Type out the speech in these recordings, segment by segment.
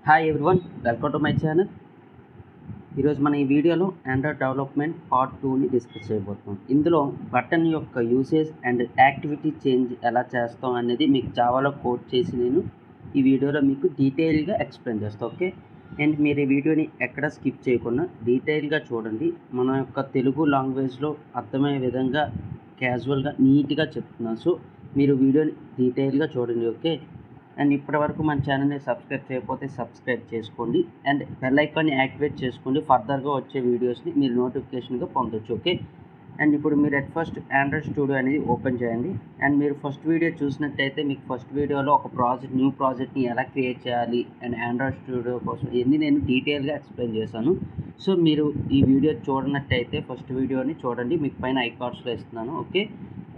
Hi everyone, welcome to my channel. ఈరోజు మన ఈ వీడియోలో ఆండ్రాయిడ్ డెవలప్మెంట్ పార్ట్ 2ని డిస్కస్ చేయబోతున్నాం. ఇందులో బటన్ యొక్క యూసేజ్ అండ్ యాక్టివిటీ చేంజ్ ఎలా చేస్తాం అనేది మీకు జావాలో కోడ్ చేసి నేను ఈ వీడియోలో మీకు డీటెయిల్గా ఎక్స్ప్లెయిన్ చేస్తాను. ఓకే, అండ్ మీరు ఈ వీడియోని ఎక్కడ స్కిప్ చేయకుండా డీటెయిల్గా చూడండి. మన యొక్క తెలుగు లాంగ్వేజ్లో అర్థమయ్యే విధంగా క్యాజువల్గా నీట్గా చెప్తున్నాను. సో మీరు వీడియోని డీటెయిల్గా చూడండి. ఓకే, అండ్ ఇప్పటివరకు మన ఛానల్ని సబ్స్క్రైబ్ చేయకపోతే సబ్స్క్రైబ్ చేసుకోండి అండ్ బెల్ ఐకాన్ని యాక్టివేట్ చేసుకోండి. ఫర్దర్గా వచ్చే వీడియోస్ని మీరు నోటిఫికేషన్గా పొందొచ్చు. ఓకే, అండ్ ఇప్పుడు మీరు అట్ ఫస్ట్ ఆండ్రాయిడ్ స్టూడియో అనేది ఓపెన్ చేయండి. అండ్ మీరు ఫస్ట్ వీడియో చూసినట్టయితే మీకు ఫస్ట్ వీడియోలో ఒక న్యూ ప్రాజెక్ట్ని ఎలా క్రియేట్ చేయాలి అండ్ ఆండ్రాయిడ్ స్టూడియో కోసం ఇవన్నీ నేను డీటెయిల్గా ఎక్స్ప్లెయిన్ చేశాను. సో మీరు ఈ వీడియో చూడనట్టయితే ఫస్ట్ వీడియోని చూడండి, మీకు పైన ఐకార్డ్స్లో ఇస్తున్నాను. ఓకే,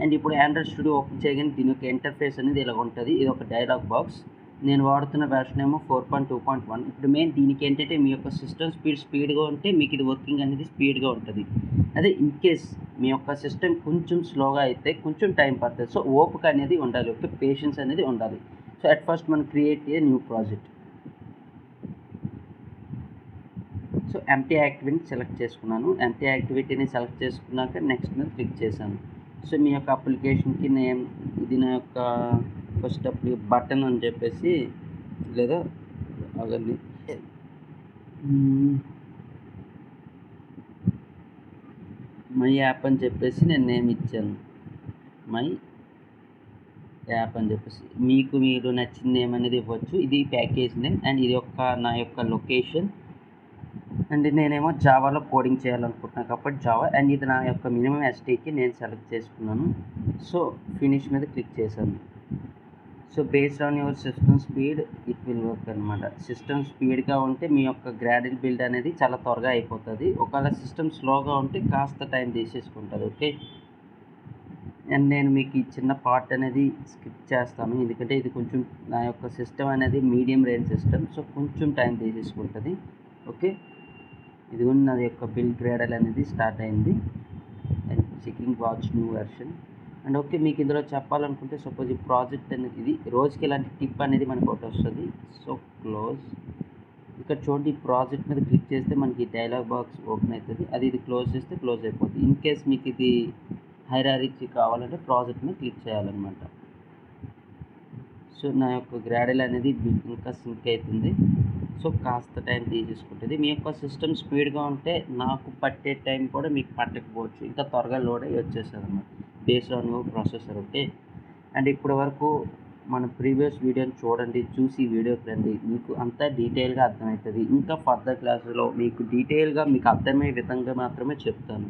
అండ్ ఇప్పుడు ఆండ్రాయిడ్ స్టూడియో ఓపెన్ చేయగానే దీని యొక్క ఇంటర్ఫేస్ అనేది ఇలా ఉంటుంది. ఇది ఒక డైలాగ్ బాక్స్. నేను వాడుతున్న వెర్షన్ ఏమో 4.2.1. ఇప్పుడు మెయిన్ దీనికి ఏంటంటే మీ యొక్క సిస్టమ్ స్పీడ్గా ఉంటే మీకు ఇది వర్కింగ్ అనేది స్పీడ్గా ఉంటుంది. అదే ఇన్ కేస్ మీ యొక్క సిస్టమ్ కొంచెం స్లోగా అయితే కొంచెం టైం పడుతుంది. సో ఓపిక అనేది ఉండాలి. ఓకే, పేషెన్స్ అనేది ఉండాలి. సో అట్ ఫస్ట్ మనం create a new project. So empty యాక్టివిటీని సెలెక్ట్ చేసుకున్నాను. ఎంటీ యాక్టివిటీని సెలెక్ట్ చేసుకున్నాక నెక్స్ట్ మీద క్లిక్ చేశాను. సో మీ యొక్క అప్లికేషన్కి నేమ్ ఇది నా యొక్క ఫస్ట్ బటన్ అని చెప్పేసి, లేదా అగండి మై యాప్ అని చెప్పేసి నేను నేమ్ ఇచ్చాను. మై యాప్ అని చెప్పేసి మీరు నచ్చిన నేమ్ అనేది ఇవ్వచ్చు. ఇది ప్యాకేజ్ నేమ్ అండ్ ఇది నా యొక్క లొకేషన్. అండ్ నేనేమో జావాలో కోడింగ్ చేయాలనుకుంటున్నాను కాబట్టి జావా. అండ్ ఇది నా యొక్క మినిమం ఎస్టీకి నేను సెలెక్ట్ చేసుకున్నాను. సో ఫినిష్ మీద క్లిక్ చేశాను. So based on your system speed it will work అనమాట. సిస్టమ్ స్పీడ్గా ఉంటే మీ యొక్క గ్రాడ్యువల్ బిల్డ్ అనేది చాలా త్వరగా అయిపోతుంది. ఒకవేళ సిస్టమ్ స్లోగా ఉంటే కాస్త టైం తీసేసుకుంటుంది. ఓకే, అండ్ నేను మీకు ఈ చిన్న పార్ట్ అనేది స్కిప్ చేస్తాను, ఎందుకంటే ఇది కొంచెం నా యొక్క సిస్టమ్ అనేది మీడియం రేంజ్ సిస్టమ్. సో కొంచెం టైం తీసేసుకుంటుంది. ఓకే, ఇది కూడా నాది యొక్క బిల్డ్ గ్రేడల్ అనేది స్టార్ట్ అయింది. And checking watch new version. And okay, మీకు ఇందులో చెప్పాలనుకుంటే సపోజ్ ఈ ప్రాజెక్ట్ అనేది ఇది రోజుకి ఇలాంటి టిప్ అనేది మనకు ఒకటి వస్తుంది. So close. ఇక్కడ చూడండి, ఈ ప్రాజెక్ట్ మీద క్లిక్ చేస్తే మనకి డైలాగ్ బాక్స్ ఓపెన్ అవుతుంది. ఇది క్లోజ్ చేస్తే క్లోజ్ అయిపోతుంది. ఇన్ కేస్ మీకు ఇది హైరార్కీ కావాలంటే ప్రాజెక్ట్ మీద క్లిక్ చేయాలన్నమాట. సో నా యొక్క గ్రాడల్ అనేది ఇంకా సింక్ అవుతుంది. సో కాస్త టైం తీసేసుకుంటుంది. మీ యొక్క సిస్టమ్ స్పీడ్గా ఉంటే నాకు పట్టే టైం కూడా మీకు పట్టకపోవచ్చు, ఇంకా త్వరగా లోడ్ అయ్యి వచ్చేస్తుంది అన్నమాట based on your processor. Okay, and ఇప్పటి వరకు మన ప్రీవియస్ వీడియోని చూడండి, చూసి వీడియోకి రండి, మీకు అంతా డీటెయిల్గా అర్థమవుతుంది. ఇంకా ఫర్దర్ క్లాసులో మీకు డీటెయిల్గా మీకు అర్థమయ్యే విధంగా మాత్రమే చెప్తాను.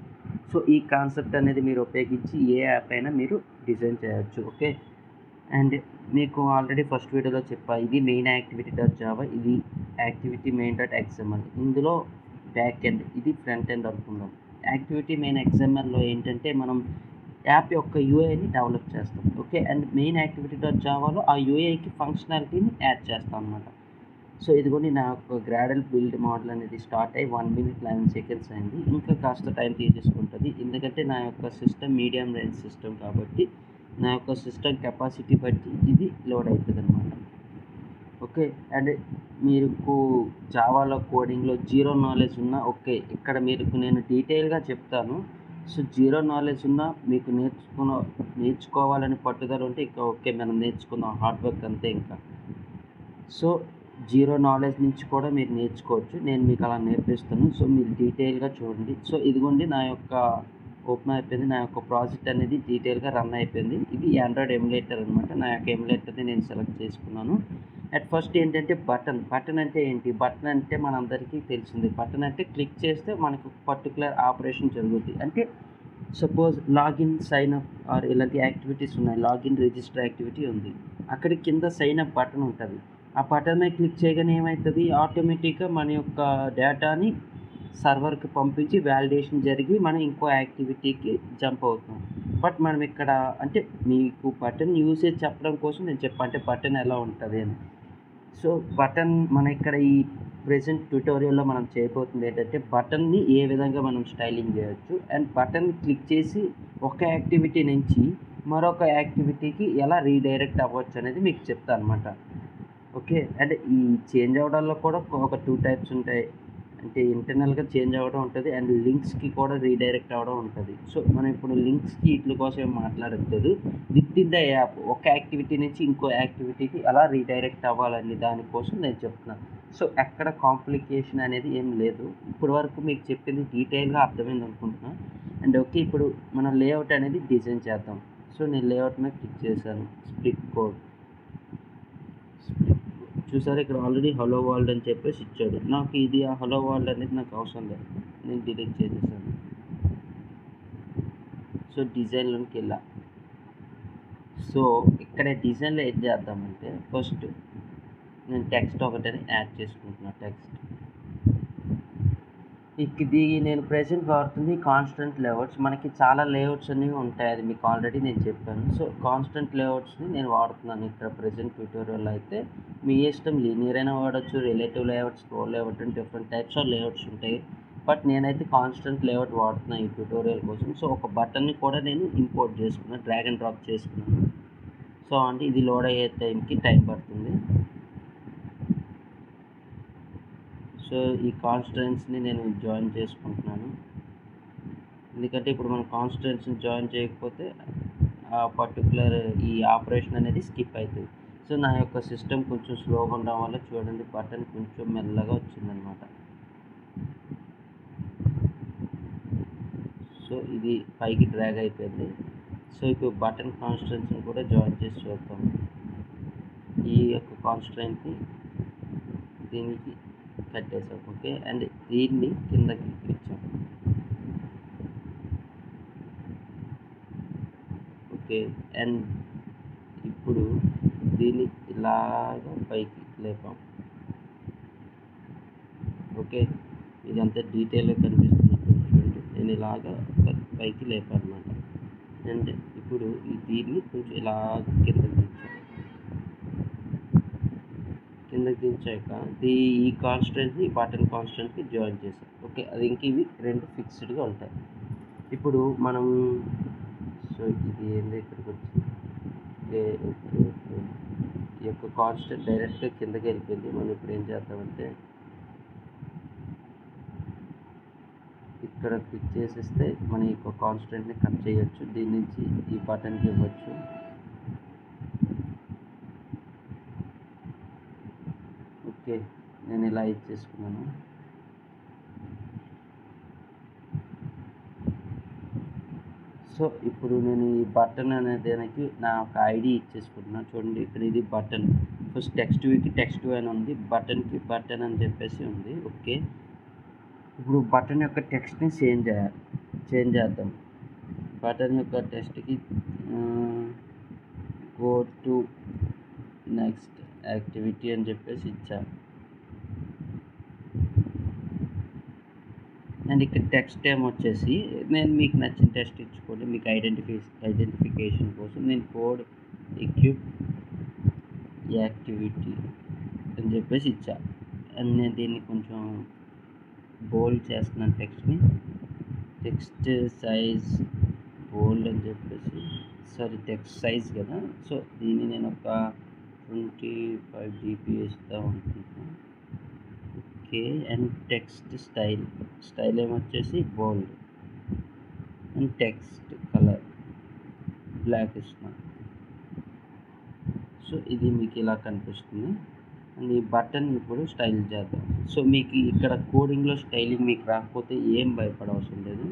సో ఈ కాన్సెప్ట్ అనేది మీరు ఉపయోగించి ఏ యాప్ అయినా మీరు డిజైన్ చేయొచ్చు. ఓకే, అండ్ మీకు ఆల్రెడీ ఫస్ట్ వీడియోలో చెప్పా, ఇది మెయిన్ యాక్టివిటీ డాట్ జావా, ఇది యాక్టివిటీ మెయిన్ డాట్ ఎక్స్ఎంఎల్. ఇందులో బ్యాక్ ఎండ్, ఇది ఫ్రంట్ ఎండ్ అనుకుందాం. యాక్టివిటీ మెయిన్ ఎక్స్ఎంఎల్లో ఏంటంటే మనం యాప్ యొక్క యూఐని డెవలప్ చేస్తాం. Okay, and main activity dot జావాలో ఆ యూఐకి ఫంక్షనాలిటీని యాడ్ చేస్తాం అనమాట. సో ఇదిగోండి నా యొక్క గ్రాడల్ బిల్డ్ మోడల్ అనేది స్టార్ట్ అయ్యి 1 minute 11 seconds అయింది. ఇంకా కాస్త టైం తీసేసుకుంటుంది, ఎందుకంటే నా యొక్క సిస్టమ్ మీడియం రేంజ్ సిస్టమ్ కాబట్టి నా యొక్క సిస్టమ్ కెపాసిటీ బట్టి ఇది లోడ్ అవుతుంది అనమాట. ఓకే, అండ్ మీకు జావాలో కోడింగ్లో జీరో నాలెడ్జ్ ఉన్నా ఓకే, ఇక్కడ నేను డీటెయిల్గా చెప్తాను. సో జీరో నాలెడ్జ్ ఉన్నా మీకు నేర్చుకోవాలని పట్టుదల ఉంటే ఇంకా ఓకే, మనం నేర్చుకుందాం, హార్డ్ వర్క్ అంతే ఇంకా. సో జీరో నాలెడ్జ్ నుంచి కూడా మీరు నేర్చుకోవచ్చు, నేను మీకు అలా నేర్పిస్తాను. సో మీరు డీటెయిల్గా చూడండి. సో ఇదిగోండి నా యొక్క ఓపెన్ అయిపోయింది. నా యొక్క ప్రాజెక్ట్ అనేది డీటెయిల్గా రన్ అయిపోయింది. ఇది ఆండ్రాయిడ్ ఎమ్యులేటర్ అనమాట. నా యొక్క ఎమ్యులేటర్ని నేను సెలెక్ట్ చేసుకున్నాను. అట్ ఫస్ట్ ఏంటంటే బటన్ అంటే ఏంటి? బటన్ అంటే మనందరికీ తెలిసింది. బటన్ అంటే క్లిక్ చేస్తే మనకు పర్టికులర్ ఆపరేషన్ జరుగుతుంది. అంటే suppose login sign up or ఇలాంటి యాక్టివిటీస్ ఉన్నాయి. లాగిన్ రిజిస్టర్ యాక్టివిటీ ఉంది, అక్కడ కింద సైన్ అప్ బటన్ ఉంటుంది. ఆ బటన్ మీద క్లిక్ చేయగానే ఏమవుతుంది, ఆటోమేటిక్గా మన యొక్క డేటాని సర్వర్కి పంపించి వ్యాలిడేషన్ జరిగి మనం ఇంకో యాక్టివిటీకి జంప్ అవుతాం. బట్ మనం ఇక్కడ అంటే మీకు బటన్ యూసేజ్ చెప్పడం కోసం నేను అంటే బటన్ ఎలా ఉంటుంది అని. సో బటన్ మన ఇక్కడ ఈ ప్రెజెంట్ ట్యూటోరియల్లో మనం చేయబోతుంది ఏంటంటే బటన్ని ఏ విధంగా మనం స్టైలింగ్ చేయొచ్చు అండ్ బటన్ క్లిక్ చేసి ఒక యాక్టివిటీ నుంచి మరొక యాక్టివిటీకి ఎలా రీడైరెక్ట్ అవ్వచ్చు అనేది మీకు చెప్తాను అనమాట. ఓకే. అంటే ఈ చేంజ్ అవ్వడాల్లో కూడా ఒక 2 టైప్స్ ఉంటాయి. అంటే ఇంటర్నల్‌గా చేంజ్ అవ్వడం ఉంటది. అండ్ లింక్స్‌కి కూడా రీడైరెక్ట్ అవ్వడం ఉంటది. సో, మనం ఇప్పుడు లింక్స్‌కి ఈట్లి కోసం ఏం మాట్లాడట్లేదు. వితిన్ ద యాప్ ఒక యాక్టివిటీ నుంచి ఇంకో యాక్టివిటీకి ఎలా రీడైరెక్ట్ అవ్వాలని దాని కోసం నేను చెప్తున్నాను. సో, ఎక్కడ కాంప్లికేషన్ అనేది ఏం లేదు. ఇప్పటి వరకు మీకు చెప్పింది డీటెయిల్‌గా అర్థమైంది అనుకుంటున్నా. And okay. ఇప్పుడు మనం లేఅవుట్ అనేది డిజైన్ చేద్దాం. సో, నేను లేఅవుట్ మీద క్లిక్ చేశాను. Split code. చూసారా ఇక్కడ ఆల్రెడీ హలో వరల్డ్ అని చెప్పేసి ఇచ్చాడు. నాకు ఇది ఆ హలో వరల్డ్ అనేది నాకు అవసరం లేదు. నేను డిలీట్ చేసేసాను. సో, డిజైన్‌లోకి వెళ్ళా. సో, ఇక్కడ డిజైన్‌లో ఏం చేద్దామంటే ఫస్ట్ నేను టెక్స్ట్ ఒకటిని యాడ్ చేసుకుంటున్నా టెక్స్ట్. ఇది నేను ప్రెజెంట్ వాడుతుంది కాన్స్టెంట్ లేఅవుట్స్. మనకి చాలా లేఅవుట్స్ అనేవి ఉంటాయి. అది మీకు ఆల్రెడీ నేను చెప్పాను. సో, కాన్స్టెంట్ లేఅవుట్స్‌ని నేను వాడుతున్నాను ఇక్కడ ప్రెజెంట్ ట్యుటోరియల్‌లో అయితే. మీ ఇష్టం లీనియర్ అయినా వాడొచ్చు, రిలేటివ్ లేఅవుట్, స్క్రోల్ లేఅవుట్ అని డిఫరెంట్ టైప్స్ ఆఫ్ లేఅవుట్స్ ఉంటాయి. బట్ నేనైతే కాన్స్టెంట్ లేఅవుట్ వాడుతున్నా ఈ ట్యుటోరియల్ కోసం. సో, ఒక బటన్‌ని కూడా నేను ఇంపోర్ట్ చేసుకున్నాను. డ్రాగ్ అండ్ డ్రాప్ చేసుకున్నాను. సో, అంటే ఇది లోడ్ అయ్యే టైం పడుతుంది. సో, ఈ కాన్స్టెంట్స్‌ని నేను జాయిన్ చేసుకుంటున్నాను. ఎందుకంటే ఇప్పుడు మనం కాన్స్టెంట్స్‌ని జాయిన్ చేయకపోతే ఆ పర్టిక్యులర్ ఈ ఆపరేషన్ అనేది స్కిప్ అవుతుంది. సో, నా యొక్క సిస్టమ్ కొంచెం స్లోగా ఉండడం వల్ల చూడండి బటన్ కొంచెం మెల్లగా వచ్చిందనమాట. సో, ఇది పైకి డ్రాగ్ అయిపోయింది. సో, ఇప్పుడు బటన్ కాన్స్టెంట్స్‌ని కూడా జాయిన్ చేసి చూద్దాం. ఈ యొక్క కాన్స్టెంట్‌ని దీనికి కట్టేసాం. ఓకే. అండ్ దీన్ని కిందకి ఇచ్చాం. ఓకే. అండ్ ఇప్పుడు దీన్ని ఇలాగా పైకి లేపాం. ఓకే. ఇదంతా డీటెయిల్‌గా కనిపిస్తున్నట్టు చూడండి. నేను ఇలాగా పైకి లేపాను అన్నమాట. అండ్ ఇప్పుడు దీన్ని కొంచెం ఇలాగ కిందకి దించాం. కిందకి దించాక ఈ కాన్స్టెంట్‌ని ఈ బటన్ కాన్స్టెంట్‌కి జాయిన్ చేసాం. ఓకే. అది ఇంక ఇవి 2 ఫిక్స్డ్‌గా ఉంటాయి. ఇప్పుడు మనం సో, ఇది ఏంది ఇక్కడికి వచ్చింది. ఓకే. ఓకే. ఓకే. ఈ యొక్క కాన్స్టెంట్ డైరెక్ట్‌గా కిందకి వెళ్ళిపోయింది. మనం ఇప్పుడు ఏం చేద్దామంటే ఇక్కడ క్లిక్ చేసేస్తే మన యొక్క కాన్స్టెంట్‌ని కట్ చేయొచ్చు. దీని నుంచి ఈ బటన్‌కి ఇవ్వచ్చు. ఓకే. నేను ఇలా ఇచ్చేసుకున్నాను. సో, ఇప్పుడు నేను ఈ బటన్ అనే దానికి నా ఒక ఐడీ ఇచ్చేసుకుంటున్నాను. చూడండి ఇక్కడ ఇది బటన్. ఫస్ట్ టెక్స్ట్ టెక్స్ట్ అని ఉంది. బటన్‌కి బటన్ అని చెప్పేసి ఉంది. ఓకే. ఇప్పుడు బటన్ యొక్క టెక్స్ట్‌ని చేంజ్ చేద్దాం. బటన్ యొక్క టెక్స్ట్‌కి గో టు నెక్స్ట్ యాక్టివిటీ అని చెప్పేసి ఇచ్చాను. అండ్ ఇక్కడ టెక్స్ట్ వచ్చేసి నేను మీకు నచ్చిన టెక్స్ట్ ఇచ్చుకోండి. మీకు ఐడెంటిఫికేషన్ కోసం నేను కోడ్ ఎక్విప్ యాక్టివిటీ అని చెప్పేసి ఇచ్చా. అండ్ నేను దీన్ని కొంచెం బోల్డ్ చేస్తున్నాను టెక్స్ట్ సైజ్ బోల్డ్ అని చెప్పేసి టెక్స్ట్ సైజ్ కదా. సో, దీన్ని నేను ఒక 25 dp ఇస్తాం అనుకుంటున్నాను. ఓకే. అండ్ టెక్స్ట్ స్టైల్ ఏమొచ్చేసి bold and text colour black ఇస్తున్నాను. సో, ఇది మీకు ఇలా కనిపిస్తుంది. అండ్ ఈ బటన్ ఇప్పుడు స్టైల్ చేద్దాం. సో, మీకు ఇక్కడ కోడింగ్‌లో స్టైలింగ్ మీకు రాకపోతే ఏం భయపడవసరం లేదు.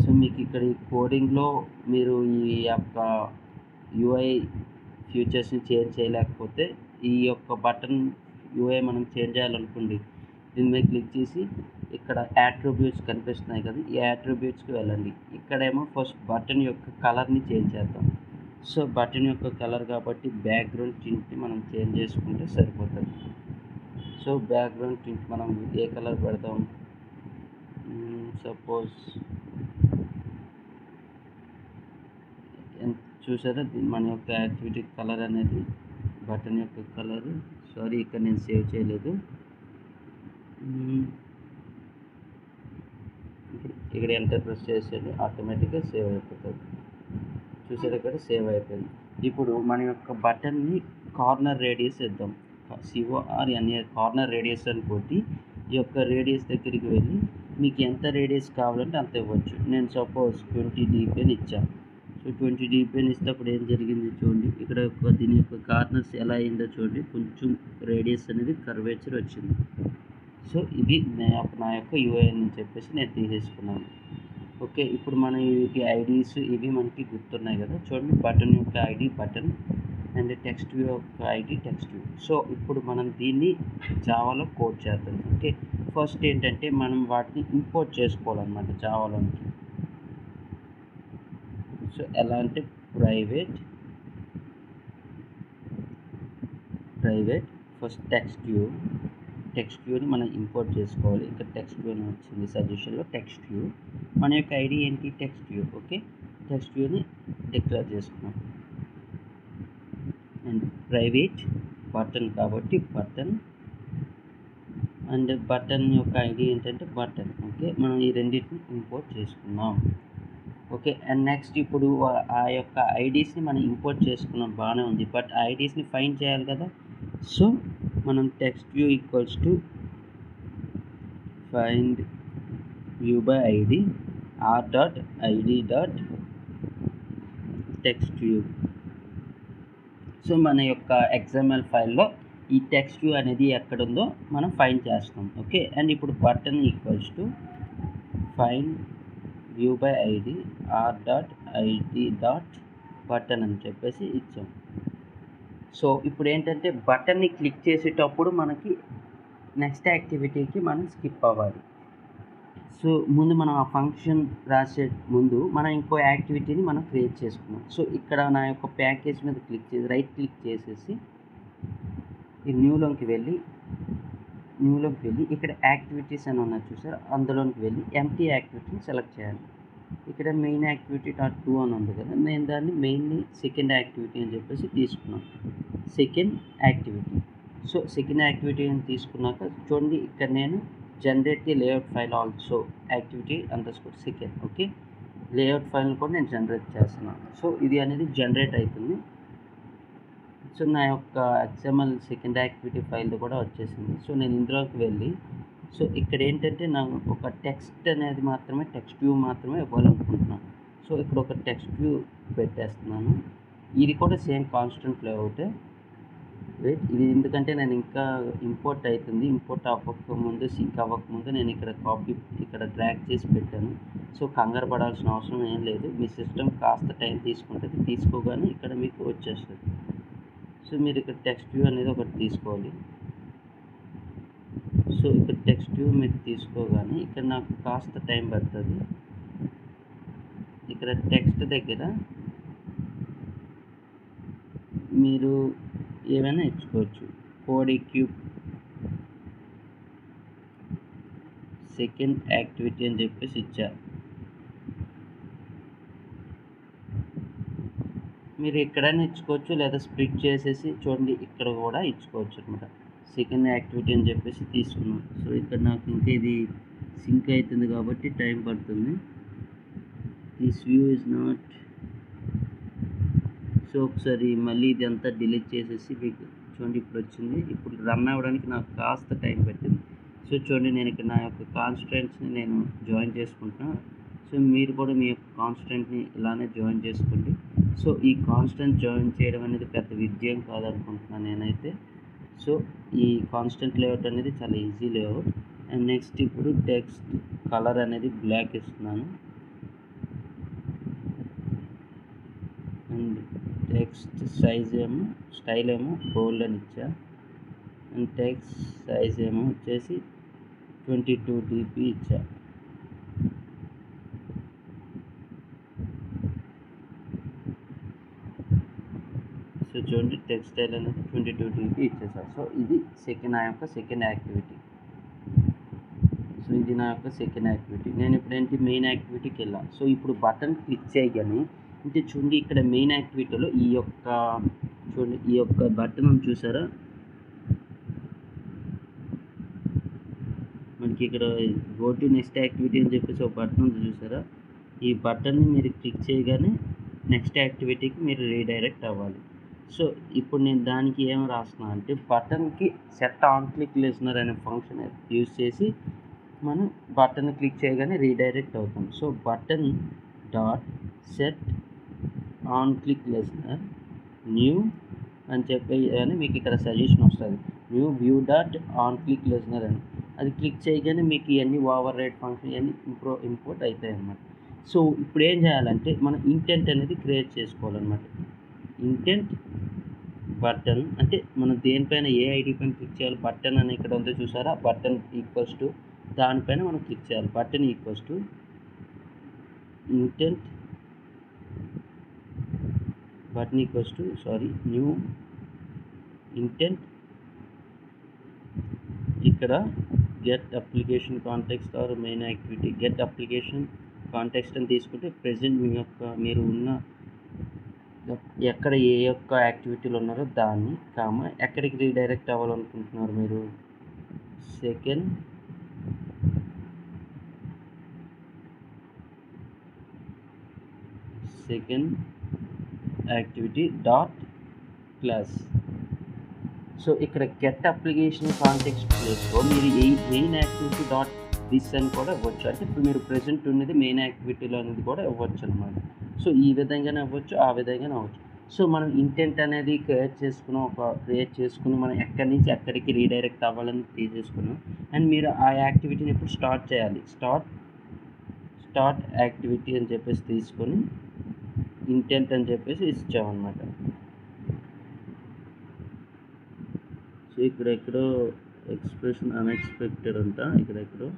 సో, మీకు ఇక్కడ ఈ కోడింగ్‌లో మీరు ఈ యొక్క యూఐ ఫీచర్స్‌ని చేంజ్ చేయలేకపోతే ఈ యొక్క బటన్ యూఐ మనం చేంజ్ చేయాలనుకోండి. దీని మీద క్లిక్ చేసి ఇక్కడ యాట్రిబ్యూట్స్ కనిపిస్తున్నాయి కదా. ఈ యాట్రిబ్యూట్స్‌కి వెళ్ళండి. ఇక్కడేమో ఫస్ట్ బటన్ యొక్క కలర్‌ని చేంజ్ చేద్దాం. సో, బటన్ యొక్క కలర్ కాబట్టి బ్యాక్‌గ్రౌండ్ టింట్‌ని మనం చేంజ్ చేసుకుంటే సరిపోతుంది. సో, బ్యాక్‌గ్రౌండ్ టింట్ మనం ఏ కలర్ పెడదాం? సపోజ్ చూసారా మన యొక్క యాక్టివిటీ కలర్ అనేది బటన్ యొక్క కలర్. సారీ ఇక్కడ నేను సేవ్ చేయలేదు. ఇక్కడ ఎంటర్ ప్రెస్ చేసేది ఆటోమేటిక్గా సేవ్ అయిపోతుంది. చూసారు ఇక్కడ సేవ్ అయిపోయింది. ఇప్పుడు మన యొక్క బటన్ని కార్నర్ రేడియస్ ఇద్దాం. CORNA కార్నర్ రేడియస్ అని కొట్టి ఈ యొక్క రేడియస్ దగ్గరికి వెళ్ళి మీకు ఎంత రేడియస్ కావాలంటే అంత ఇవ్వచ్చు. నేను సపోజ్ 20 dp అని ఇచ్చాను. సో 20 dp అని ఇస్తే అప్పుడు ఏం జరిగింది చూడండి, ఇక్కడ దీని యొక్క కార్నర్స్ ఎలా అయిందో చూడండి, కొంచెం రేడియస్ అనేది కర్వేచర్ వచ్చింది. సో ఇది నా యొక్క UI అని చెప్పేసి నేను తీసేసుకున్నాను. ఓకే, ఇప్పుడు మన వీటి ఐడీస్ ఇవి మనకి గుర్తున్నాయి కదా. చూడండి, బటన్ యొక్క ID button and text view యొక్క ఐడి టెక్స్ట్ వ్యూ. సో ఇప్పుడు మనం దీన్ని జావాలో కోడ్ చేద్దాం. ఓకే, ఫస్ట్ ఏంటంటే మనం వాటిని ఇంపోర్ట్ చేసుకోవాలన్నమాట జావాలోనికి. సో ఎలా అంటే ప్రైవేట్ ఫస్ట్ టెక్స్ట్ వ్యూని మనం ఇంపోర్ట్ చేసుకోవాలి. ఇక్కడ టెక్స్ట్ వ్యూ అని వచ్చింది సజెషన్లో. టెక్స్ట్ వ్యూ మన యొక్క ఐడి ఏంటి, టెక్స్ట్ వ్యూ. ఓకే, టెక్స్ట్ వ్యూని డిక్లేర్ చేసుకున్నాం. అండ్ ప్రైవేట్ బటన్ కాబట్టి బటన్, అండ్ బటన్ యొక్క ఐడి ఏంటంటే బటన్. ఓకే, మనం ఈ రెండింటిని ఇంపోర్ట్ చేసుకున్నాం. ఓకే, అండ్ నెక్స్ట్ ఇప్పుడు ఆ యొక్క ఐడీస్ని మనం ఇంపోర్ట్ చేసుకున్నాం, బాగానే ఉంది. బట్ ఆ ఐడీస్ని ఫైండ్ చేయాలి కదా. సో మనం text view equals to find view by ID r.id.text view. So మన యొక్క XML ఫైల్లో ఈ టెక్స్ట్ వ్యూ అనేది ఎక్కడ ఉందో మనం ఫైండ్ చేస్తాం. ఓకే, అండ్ ఇప్పుడు button equals to find view by ID r.id.button అని చెప్పేసి ఇచ్చాం. సో ఇప్పుడు ఏంటంటే బటన్ని క్లిక్ చేసేటప్పుడు మనకి నెక్స్ట్ యాక్టివిటీకి మనం స్కిప్ అవ్వాలి. సో ముందు మనం ఆ ఫంక్షన్ రాసే ముందు మనం ఇంకో యాక్టివిటీని మనం క్రియేట్ చేసుకున్నాం. సో ఇక్కడ నా యొక్క ప్యాకేజ్ మీద రైట్ క్లిక్ చేసేసి ఈ న్యూలోకి వెళ్ళి ఇక్కడ యాక్టివిటీస్ అని ఉన్నాయి చూసారు, అందులోకి వెళ్ళి ఎంటీ యాక్టివిటీని సెలెక్ట్ చేయాలి. ఇక్కడ మెయిన్ యాక్టివిటీ .2 అని ఉంది కదా, నేను దాన్ని మెయిన్లీ సెకండ్ యాక్టివిటీ అని చెప్పేసి తీసుకున్నాను. Second activity. So second activity అని తీసుకున్నాక చూడండి, ఇక్కడ నేను generate the layout file also activity _second. Okay, layout ఫైల్ని కూడా నేను జనరేట్ చేస్తున్నాను. సో ఇది అనేది జనరేట్ అవుతుంది. సో నా యొక్క XML సెకండ్ యాక్టివిటీ ఫైల్ కూడా వచ్చేసింది. సో నేను ఇందులోకి వెళ్ళి సో ఇక్కడ ఏంటంటే నాకు ఒక టెక్స్ట్ అనేది మాత్రమే, టెక్స్ట్ వ్యూ మాత్రమే ఇవ్వాలనుకుంటున్నాను. సో ఇక్కడ ఒక టెక్స్ట్ వ్యూ పెట్టేస్తున్నాను. ఇది కూడా సేమ్ కాన్స్టెంట్ లేఅవుటే. వెయిట్, ఇది ఎందుకంటే నేను ఇంకా ఇంపోర్ట్ అవుతుంది, ఇంపోర్ట్ అవ్వకముందు సింక్ అవ్వకముందు నేను ఇక్కడ డ్రాగ్ చేసి పెట్టాను. సో కంగారు పడాల్సిన అవసరం ఏం లేదు. మీ సిస్టమ్ కాస్త టైం తీసుకుంటుంది, తీసుకోగానే ఇక్కడ మీకు వచ్చేస్తుంది. సో మీరు ఇక్కడ టెక్స్ట్ వ్యూ అనేది ఒకటి తీసుకోవాలి. సో ఇక్కడ టెక్స్ట్ వ్యూ మీరు తీసుకోగానే ఇక్కడ నాకు కాస్త టైం పడుతుంది. ఇక్కడ టెక్స్ట్ దగ్గర మీరు ఏమైనా ఇచ్చుకోవచ్చు. కోడ్ క్యూబ్ సెకండ్ యాక్టివిటీ అని చెప్పేసి ఇచ్చారు. మీరు ఎక్కడైనా ఇచ్చుకోవచ్చు, లేదా స్ప్లిట్ చేసేసి చూడండి ఇక్కడ కూడా ఇచ్చుకోవచ్చు అనమాట. సెకండ్ యాక్టివిటీ అని చెప్పేసి తీసుకున్నాం. సో ఇక్కడ నాకు ఇంకా ఇది సింక్ అవుతుంది కాబట్టి టైం పడుతుంది. This view is not. So ఒకసారి మళ్ళీ ఇది అంతా డిలీట్ చేసేసి మీకు చూడండి ఇప్పుడు వచ్చింది. ఇప్పుడు రన్ అవ్వడానికి నాకు కాస్త టైం పట్టింది. సో చూడండి, నేను ఇక్కడ నా యొక్క కాన్స్టెంట్స్ని నేను జాయిన్ చేసుకుంటున్నాను. సో మీరు కూడా మీ యొక్క కాన్స్టెంట్ని ఇలానే జాయిన్ చేసుకోండి. సో ఈ కాన్స్టెంట్ జాయిన్ చేయడం అనేది పెద్ద విజయం కాదనుకుంటున్నాను నేనైతే. సో ఈ కాన్స్టెంట్ లేఅవుట్ అనేది చాలా ఈజీ లేఅవుట్. అండ్ నెక్స్ట్ ఇప్పుడు టెక్స్ట్ కలర్ అనేది బ్లాక్ ఇస్తున్నాను. అండ్ టెక్స్ట్ సైజ్ స్టైల్ ఏమో బోల్డ్ అని ఇచ్చా. అండ్ టెక్స్ట్ సైజ్ ఏమో వచ్చేసి 22 dp ఇచ్చా. సో చూడండి, టెక్స్ట్ స్టైల్ అనేది 22 dp ఇచ్చేసారు. సో ఇది నా యొక్క సెకండ్ యాక్టివిటీ. నేను ఇప్పుడు ఏంటి మెయిన్ యాక్టివిటీకి వెళ్ళాను. సో ఇప్పుడు బటన్ క్లిక్ చేయగానే అంటే చూడండి, ఇక్కడ మెయిన్ యాక్టివిటీలో ఈ యొక్క బటన్ చూసారా, మనకి ఇక్కడ గో టు నెక్స్ట్ యాక్టివిటీ అని చెప్పేసి ఒక బటన్ ఉంది చూసారా, ఈ బటన్ని మీరు క్లిక్ చేయగానే నెక్స్ట్ యాక్టివిటీకి మీరు రీడైరెక్ట్ అవ్వాలి. సో ఇప్పుడు నేను దానికి ఏం రాస్తున్నా అంటే బటన్కి సెట్ ఆన్ క్లిక్ లిజనర్ అనే ఫంక్షన్ యూజ్ చేసి మనం బటన్ క్లిక్ చేయగానే రీడైరెక్ట్ అవుతాం. So button dot set on click listener new అని చెప్పి అని మీకు ఇక్కడ సజెషన్ వస్తుంది, new view dot on click listener అని. అది క్లిక్ చేయగానే మీకు ఇవన్నీ ఓవర్ రైడ్ ఫంక్షన్ ఇవన్నీ ఇంపోర్ట్ అవుతాయి అన్నమాట. సో ఇప్పుడు ఏం చేయాలంటే మనం ఇంటెంట్ అనేది క్రియేట్ చేసుకోవాలన్నమాట. ఇంటెంట్ బటన్ అంటే మనం దేనిపైన ఏ ఐడి పైన క్లిక్ చేయాలి, బటన్ అని ఇక్కడ ఉందో చూసారా, బటన్ ఈక్వల్స్ టు దానిపైన మనం క్లిక్ చేయాలి. Button equals to intent button equals to new intent ఇక్కడ get application context or main activity, get application context అని తీసుకుంటే ప్రెజెంట్ మీరు ఉన్న ఎక్కడ ఏ యొక్క యాక్టివిటీలు ఉన్నారో దాన్ని ఎక్కడికి రీడైరెక్ట్ అవ్వాలనుకుంటున్నారు మీరు, second activity dot class. So ఇక్కడ గెట్ అప్లికేషన్ కాంటెక్స్ట్ ప్లేస్లో మీరు మెయిన్ యాక్టివిటీ డాట్ దిస్ అని కూడా ఇవ్వచ్చు. అంటే ఇప్పుడు మీరు ప్రెజెంట్ ఉన్నది మెయిన్ యాక్టివిటీలో అనేది కూడా ఇవ్వచ్చు అనమాట. సో ఈ విధంగానే అవ్వచ్చు, ఆ విధంగానే అవ్వచ్చు. సో మనం ఇంటెంట్ అనేది క్రియేట్ చేసుకుని మనం ఎక్కడి నుంచి ఎక్కడికి రీడైరెక్ట్ అవ్వాలని తీసేసుకున్నాం. అండ్ మీరు ఆ యాక్టివిటీని ఇప్పుడు స్టార్ట్ చేయాలి. స్టార్ట్ యాక్టివిటీ అని చెప్పేసి తీసుకొని ఇంటెంట్ అని చెప్పేసి ఇచ్చామన్నమాట. సో ఇక్కడెక్కడో ఎక్స్ప్రెషన్ అన్ఎక్స్పెక్టెడ్ అంట, ఇక్కడెక్కడో.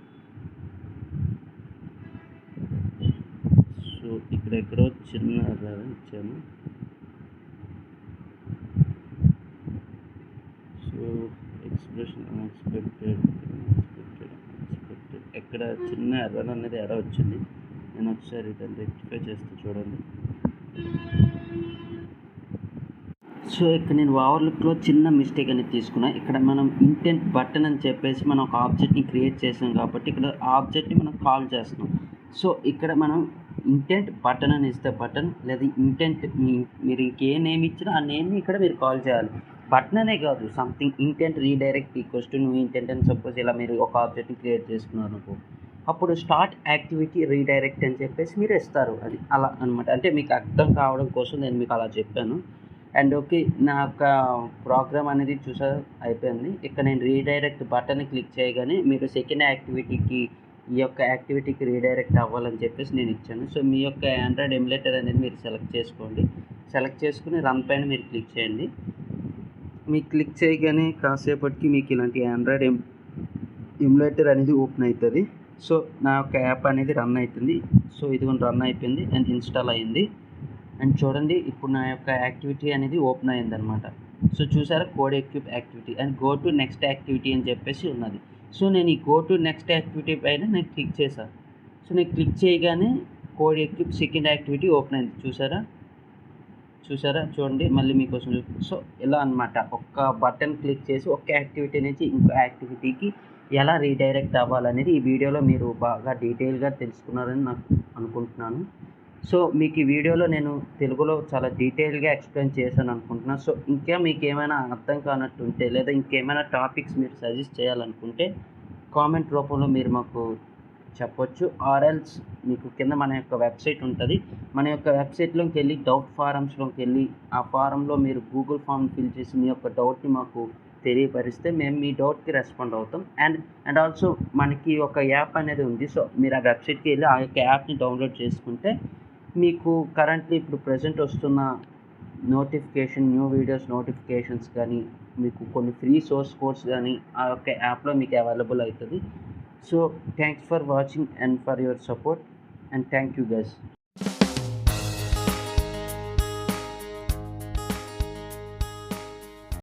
సో ఇక్కడెక్కడో చిన్న ఇచ్చాను. సో ఎక్స్ప్రెషన్ అన్ఎక్స్పెక్టెడ్ ఎక్కడ చిన్న ఎర్రర్ అనేది వచ్చింది. నేను ఒకసారి దాన్ని రెక్టిఫై చేస్తూ చూడండి. సో ఇక్కడ నేను ఓవర్లుక్లో చిన్న మిస్టేక్ అనేది తీసుకున్నా. ఇక్కడ మనం ఇంటెంట్ బటన్ అని చెప్పేసి మనం ఒక ఆబ్జెక్ట్ని క్రియేట్ చేసాం కాబట్టి ఇక్కడ ఆబ్జెక్ట్ని మనం కాల్ చేస్తున్నాం. సో ఇక్కడ మనం ఇంటెంట్ బటన్ అని ఇస్తే బటన్, లేదా ఇంటెంట్ మీరు ఇంకే నేమ్ ఇచ్చినా ఆ నేమ్ని ఇక్కడ మీరు కాల్ చేయాలి. బటన్ అనే కాదు, something intent redirect equals to new intent అని సపోజ్ ఇలా మీరు ఒక ఆబ్జెక్ట్ని క్రియేట్ చేసుకున్నారు అనుకో, అప్పుడు స్టార్ట్ యాక్టివిటీ రీడైరెక్ట్ అని చెప్పేసి మీరు ఇస్తారు. అది అలా అనమాట. అంటే మీకు అర్థం కావడం కోసం నేను మీకు అలా చెప్పాను. అండ్ ఓకే, నా యొక్క ప్రోగ్రామ్ అనేది అయిపోయింది. ఇక్కడ నేను రీడైరెక్ట్ బటన్ క్లిక్ చేయగానే మీరు సెకండ్ యాక్టివిటీకి ఈ యొక్క యాక్టివిటీకి రీడైరెక్ట్ అవ్వాలని చెప్పేసి నేను ఇచ్చాను. సో మీ యొక్క ఆండ్రాయిడ్ ఎమ్యులేటర్ అనేది మీరు సెలెక్ట్ చేసుకుని రన్ పైన మీరు క్లిక్ చేయండి. మీకు క్లిక్ చేయగానే కాసేపటికి మీకు ఇలాంటి ఆండ్రాయిడ్ ఎమ్యులేటర్ అనేది ఓపెన్ అవుతుంది. సో నా యొక్క యాప్ అనేది రన్ అవుతుంది. సో ఇది రన్ అయిపోయింది అండ్ ఇన్స్టాల్ అయ్యింది. అండ్ చూడండి, ఇప్పుడు నా యొక్క యాక్టివిటీ అనేది ఓపెన్ అయ్యిందనమాట. సో చూసారా, code equip activity and go to next activity అని చెప్పేసి ఉన్నది. సో నేను ఈ గో టు నెక్స్ట్ యాక్టివిటీ పైన నేను క్లిక్ చేశాను. సో నేను క్లిక్ చేయగానే code equip second activity open అయింది. చూసారా చూడండి, మళ్ళీ మీకోసం సో ఇలా అనమాట. ఒక్క బటన్ క్లిక్ చేసి ఒక యాక్టివిటీ నుంచి ఇంకో యాక్టివిటీకి ఎలా రీడైరెక్ట్ అవ్వాలనేది ఈ వీడియోలో మీరు బాగా డీటెయిల్గా తెలుసుకున్నారని నాకు అనుకుంటున్నాను. సో మీకు ఈ వీడియోలో నేను తెలుగులో చాలా డీటెయిల్గా ఎక్స్ప్లెయిన్ చేశాను అనుకుంటున్నాను. సో ఇంకా మీకు ఏమైనా అర్థం కానట్టుంటే లేదా ఇంకేమైనా టాపిక్స్ మీరు సజెస్ట్ చేయాలనుకుంటే కామెంట్ రూపంలో మీరు మాకు చెప్పొచ్చు. ఆర్ఎల్స్ మీకు కింద మన యొక్క వెబ్సైట్ ఉంటుంది. మన యొక్క వెబ్సైట్లోకి వెళ్ళి డౌట్ ఫారమ్స్లోకి వెళ్ళి ఆ ఫారంలో మీరు గూగుల్ ఫామ్ ఫిల్ చేసి మీ యొక్క డౌట్ని మాకు తెలియపరిస్తే మేము మీ డౌట్కి రెస్పాండ్ అవుతాం. అండ్ ఆల్సో మనకి ఒక యాప్ అనేది ఉంది. సో మీరు ఆ వెబ్సైట్కి వెళ్ళి ఆ యొక్క యాప్ని డౌన్లోడ్ చేసుకుంటే మీకు కరెంట్లీ ఇప్పుడు ప్రజెంట్ వస్తున్న న్యూ వీడియోస్ నోటిఫికేషన్స్ కానీ మీకు కొన్ని ఫ్రీ సోర్స్ కోడ్స్ కానీ ఆ యొక్క యాప్లో మీకు అవైలబుల్ అవుతుంది. So thanks for watching and for your support and thank you guys.